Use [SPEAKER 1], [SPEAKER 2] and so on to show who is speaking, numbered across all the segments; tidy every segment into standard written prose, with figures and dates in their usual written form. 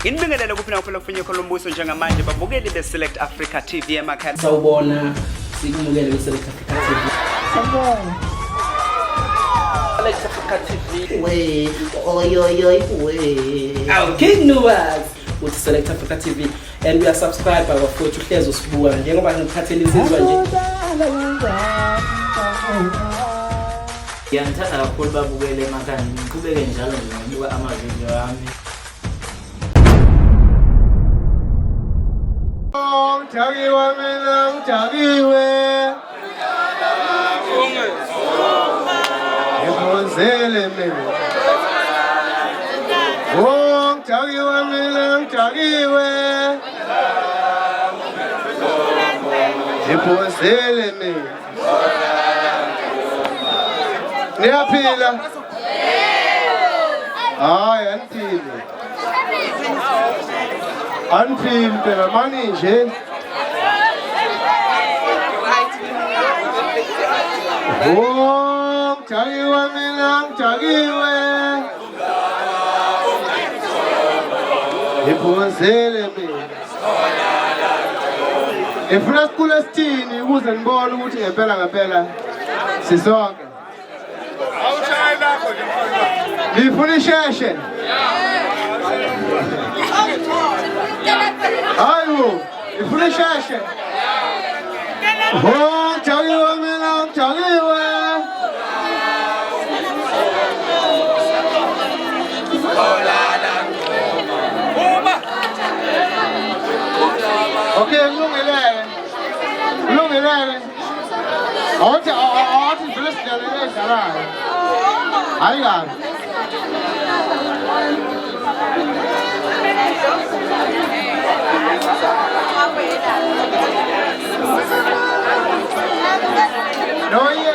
[SPEAKER 1] Inibingelela kuphi na kuphela kufinye khona umbuso njengamanje babukeli beSelect Africa TV emakhaya.
[SPEAKER 2] Sawubona sikumukele beSelect Africa TV.
[SPEAKER 3] Sawubona.
[SPEAKER 2] Select Africa TV.
[SPEAKER 3] We, we.
[SPEAKER 2] Our King Nuwas with Select Africa TV and we are subscribed by our futhi uhlezo sibuka njengoba ngikhathele izizwa nje.
[SPEAKER 4] Ngiyangithanda kakhulu babukele emakhaya ngiqhubeke njalo ngibuka amavideo ami.
[SPEAKER 5] Jagiwa mina jagiwe Efonzele mimi Oh jagiwa mina jagiwe Efonzele mimi Niyaphila Hayi anphile Anphile phela manje nje Oh, jagiwa mina jagiwe Iphuzele mina Ifuna sikhule sithini ukuze ngibone ukuthi ngempela sisonke Awushaya lapho nje mfana Ngifuna isheshe Hayibo ifuna isheshe Oh, jagiwa mina jagiwe Okay, ngilungelele. Awuthi vele sidlalele edlalayo. Hayi kabi. No, yeah.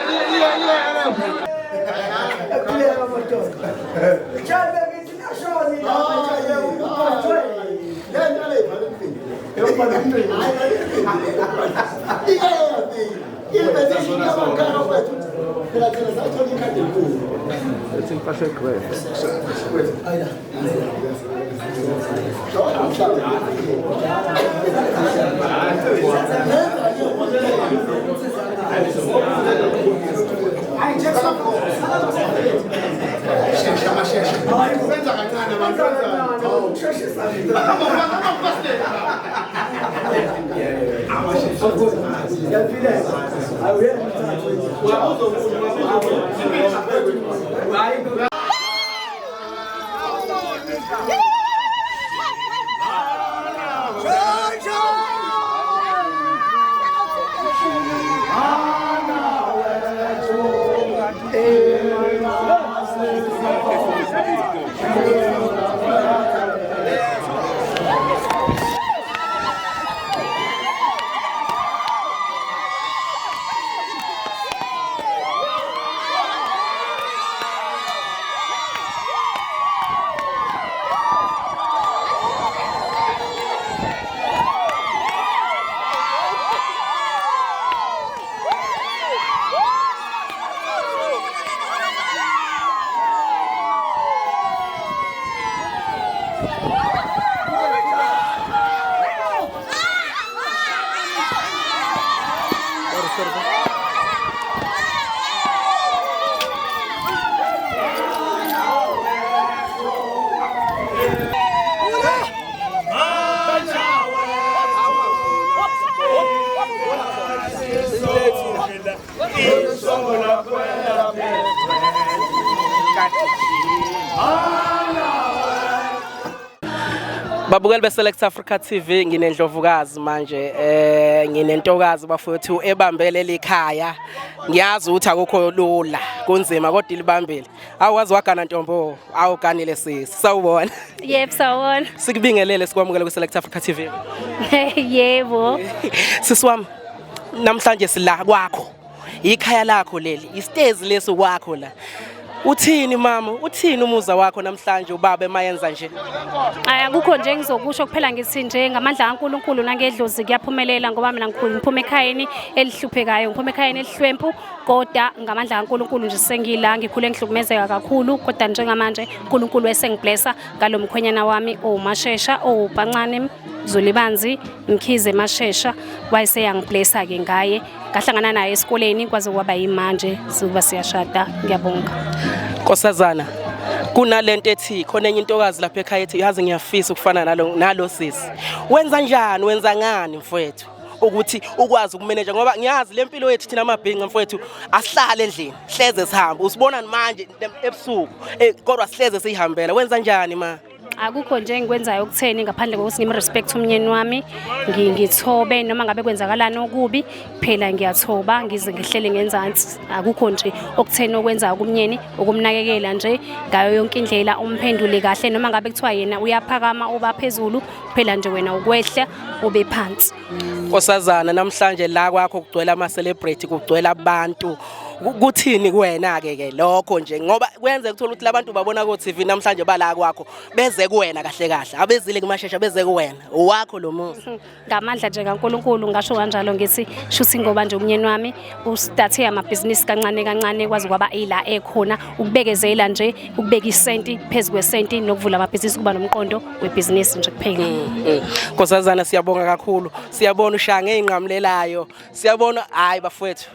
[SPEAKER 2] Babukeli beSelect Africa TV nginendlovukazi manje nginentokazi bafowethu ebambele likhaya ngiyazi ukuthi akukho lula kunzima kodwa ilibambile awazi wagana ntombo awuganile sisi sawubona
[SPEAKER 6] Yebo sawubona
[SPEAKER 2] Sikubingelele sikwamukele kuSelect Africa TV
[SPEAKER 6] Yebo
[SPEAKER 2] Sisiwami namhlanje sila kwakho ikhaya lakho leli istezi leso kwakho la Uthini mama? Uthini umuza wakho namhlanje ubaba emayenza nje?
[SPEAKER 6] Akukho nje engizokusho kuphela ngithi nje ngamandla kaNkulunkulu nangedlozi kuyaphumelela ngoba mina ngiphuma ekhayeni elihluphekayo, ngiphuma ekhayeni elihlwempu kodwa ngamandla kaNkulunkulu nje sengila ngikhule ngihlukumezeka kakhulu kodwa njengamanje uNkulunkulu esengiblessa ngalo mkhwenyana wami oMashesha oBhancane Zulibanzi Mkhize Mashesha wayeseyangiblessa ke ngaye ngahlangana naye esikoleni kwaze kwaba yimanje sokuba siyashada ngiyabonga.
[SPEAKER 2] Nkosazana kunalento ethi khona enye intokazi lapha ekhaya ethi yazi ngiyafisa ukufana nalo sisi. Wenza njani wenza ngani mfowethu ukuthi ukwazi ukumanage ngoba ngiyazi lempilo yethu thina amabhinqa mfowethu asihlale endlini hleze sihamba usibona manje ebusuku kodwa sihleze sihambela wenza njani ma?
[SPEAKER 6] Akukho nje engikwenzayo ukutheni ngaphandle kokuthi ngimrespect umnyeni wami ngithobe noma ngabe kwenzakalana okubi phela ngiyathoba ngize ngihlele ngenzansi akukho nje okutheni okwenza kumnyeni ukumnakekela nje ngayo yonke indlela umphendule kahle noma ngabe kuthiwa yena uyaphakama uba phezulu phela nje wena ukwehla ube phansi.
[SPEAKER 2] Nkosazana namhlanje la kwakho kugcwele ama celebrity kugcwele abantu kuthini kuwena ke lokho nje ngoba kwenze ukuthola ukuthi labantu babona ku TV namhlanje bala kwakho beze kuwena kahle kahle abezile kuMashesha beze kuwena owakho lo muzi
[SPEAKER 6] ngamandla nje kaNkulunkulu ngasho kanjalo ngithi shuthi ngoba nje umnyeni wami ustathe amabhizinisi kancane kancane kwazi kwaba ila ekhona ukubekezela nje ukubeka isenti phezulu kwesenti nokuvula amabhizinisi kuba nomqondo webhizinisi nje kuphela.
[SPEAKER 2] Nkosazana siyabonga kakhulu siyabona ushanga einqamlelayo siyabona hayi bafowethu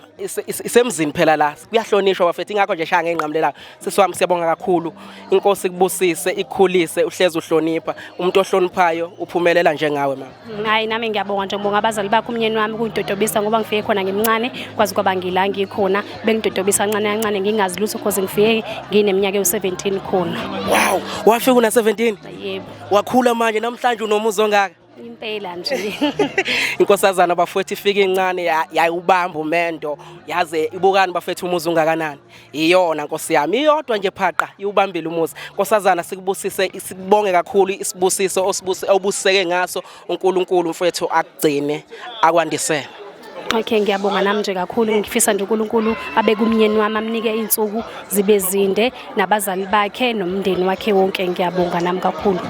[SPEAKER 2] isemzini phela la kuyahlonishwa bafethu ingakho nje shaya ngenqamlela sisiwami siyabonga kakhulu inkosi kubusise ikhulise uhleze uhlonipha umuntu ohloniphayo uphumelela njengawe mama.
[SPEAKER 6] Hayi nami ngiyabonga nje ngibonga abazali bakho umnyeni wami kuyintotobisa ngoba ngifike khona ngimncane kwazi kwaba ngila ngikhona bengitotobisa kancane kancane ngingazi lutho because ngifike ngineminyaka ewu17 khona.
[SPEAKER 2] Wow wafika una 17?
[SPEAKER 6] Yebo.
[SPEAKER 2] Wakhula manje namhlanje unomuzo ongaka?
[SPEAKER 6] Impela nje.
[SPEAKER 2] Inkosazana bafowethu ifika incane yayubamba umendo yaze ibukani bafethu umuzi ungakanani iyona nkosi yami iyodwa nje phaqa iubambile umuzi. Nkosazana sikubusise sikubonge kakhulu isibusiso obusiseke ngaso uNkulunkulu mfethu akugcine akwandisele.
[SPEAKER 6] Okay ngiyabonga nami nje kakhulu ngifisa nje uNkulunkulu abeke umnyeni wami amnike insuku zibe zinde nabazali bakhe nomndeni wakhe wonke ngiyabonga nami kakhulu.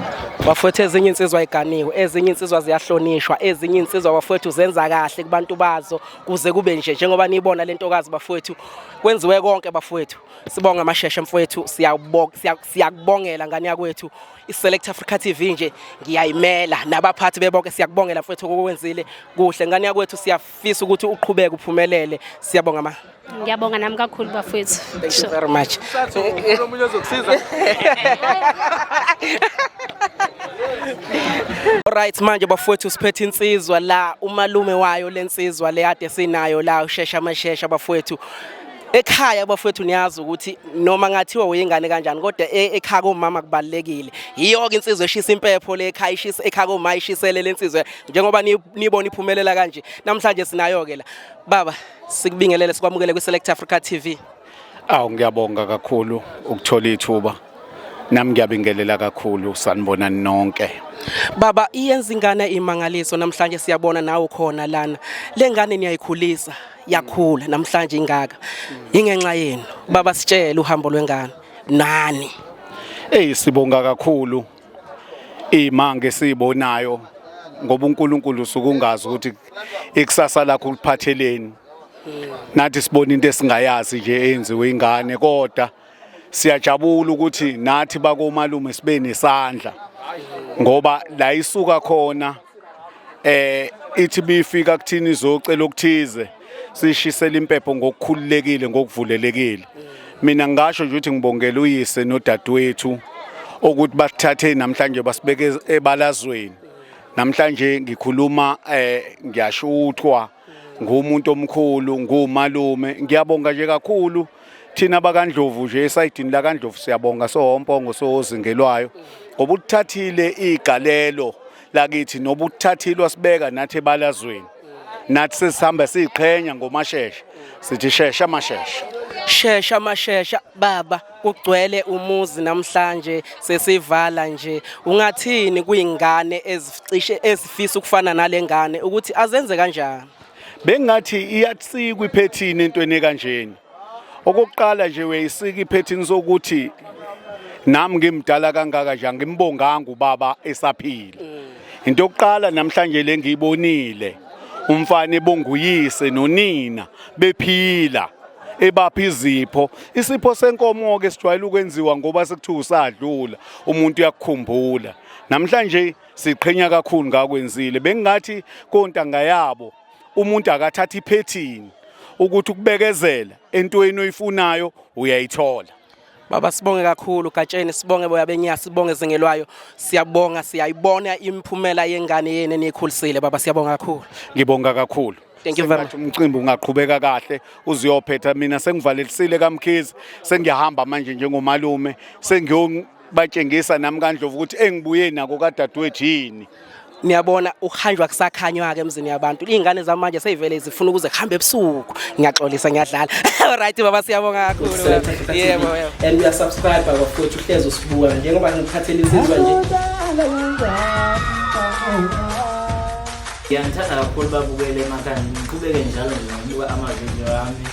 [SPEAKER 2] Bafowethu ezinye insizwa iganiwe ezinye insizwa ziyahlonishwa ezinye insizwa bafowethu zenza kahle kubantu bazo kuze kube nje njengoba nibona lentokazi bafowethu kwenziwe konke bafowethu sibonga aMashesha mfowethu siyakubongela ngani yakwethu iSelect Africa TV nje ngiyayimela nabaphathi bebonke siyakubongela mfowethu okwenzile kuhle ngani yakwethu siyafisa ukuthi uqhubeke uphumelele siyabonga ma.
[SPEAKER 6] Ngiyabonga nami kakhulu bafowethu.
[SPEAKER 2] Thank you very much.
[SPEAKER 1] Umuntu ozokusiza.
[SPEAKER 2] Alright manje bafowethu siphethe insizwa la umalume wayo lensizwa le ade sinayo la uShesha Mashesha bafowethu ekhaya bafowethu niyazi ukuthi noma ngathiwa uyingane kanjani kodwa ekhaya komama kubalekile yiyo ke insizwe eshisa impepho le ekhaya ishisa ekhaya komama ishisele lensizwe njengoba nibona iphumelela kanje namhlanje sinayo ke la baba sikubingelele sikwamukele kwiSelect Africa TV.
[SPEAKER 3] Ngiyabonga kakhulu ukuthola ithuba nami ngiyabingelela kakhulu sanibona nonke.
[SPEAKER 2] Baba iyenza ingane imangaliso namhlanje siyabona nawe khona lana lengane niyayikhulisa yakhula namhlanje ingaka ingenxa yenu baba sitshele uhambo lwengane nani.
[SPEAKER 3] Sibonga kakhulu imange sibonayo ngoba uNkulunkulu usukungazi ukuthi ikusasa lakho kuphatheleni nathi sibona into esingayazi nje eyenziwe ingane kodwa siyajabula ukuthi nathi bakomalume sibe nesandla ngoba la isuka khona ithi bifika kuthini izocela ukuthize sishisela impepho ngokukhululekile ngokuvulelekile. Mina ngisho nje ukuthi ngibongela uyise nodadewethu ukuthi basithathe namhlanje basibeke ebalazweni. Namhlanje ngikhuluma ngiyashuthwa ngumuntu omkhulu ngumalume ngiyabonga nje kakhulu thina bakaNdlovu nje esayidini la kaNdlovu siyabonga sohompongo sozingelwayo ngoba uthathile igalelo lakithi noba uthathile wasibeka nathi ebalazweni nathi sesihamba siqhenya ngoMashesha sithi Shesha Mashesha.
[SPEAKER 2] Shesha Mashesha baba kugcwele umuzi namhlanje sesivala nje ungathini kuyingane ezicishe ezifisa ukufana nalengane ukuthi azenze kanjani?
[SPEAKER 3] Bengathi iyatsikwa iphethini entweni kanjeni Okokuqala nje uyayisika iphethini sokuthi nami ngimdala kangaka nje ngimbonganga ubaba esaphila. Into yokuqala namhlanje lengiyibonile umfana ebonguyise nonina bephila ebapha izipho. Isipho senkomo ke sijwayele ukwenziwa ngoba sekuthiwa usadlula umuntu uyakukhumbula. Namhlanje siqhenya kakhulu ngakwenzile. Bengingathi kontanga yabo umuntu akathatha iphethini ukuthi ukubekezela entweni oyifunayo uyayithola.
[SPEAKER 2] Baba sibonge kakhulu Gatsheni, sibonge boya benyasi, sibonge Zengelwayo. Siyabonga, siyayibona imphumela yengane yenu enikhulisile baba, siyabonga kakhulu.
[SPEAKER 3] Ngibonga kakhulu.
[SPEAKER 2] Thank you very much.
[SPEAKER 3] Umcimbi ungaqhubeka kahle uziyophetha. Mina sengivalelisile kaMkhize, sengiyahamba manje njengomalume, sengiyobatshengisa nami kaNdlovu ukuthi engibuye nako kadadewethu yini.
[SPEAKER 2] Niyabona ukuhanjwa kusakhanywa ke emzini yabantu. Izingane zamanje seyivele zifuna ukuze kuhambe ebusuku. Ngiyaxolisa ngiyadlala. Alright baba siyabonga kakhulu. Yebo. And we are subscribe baba futhi uhlezi usibuka njengoba ngikhathele isizwe nje.
[SPEAKER 4] Ngiyangithanda kakhulu babukele emakhaya, ngiqhubeke njalo nje ngokubuka amavidiyo ami.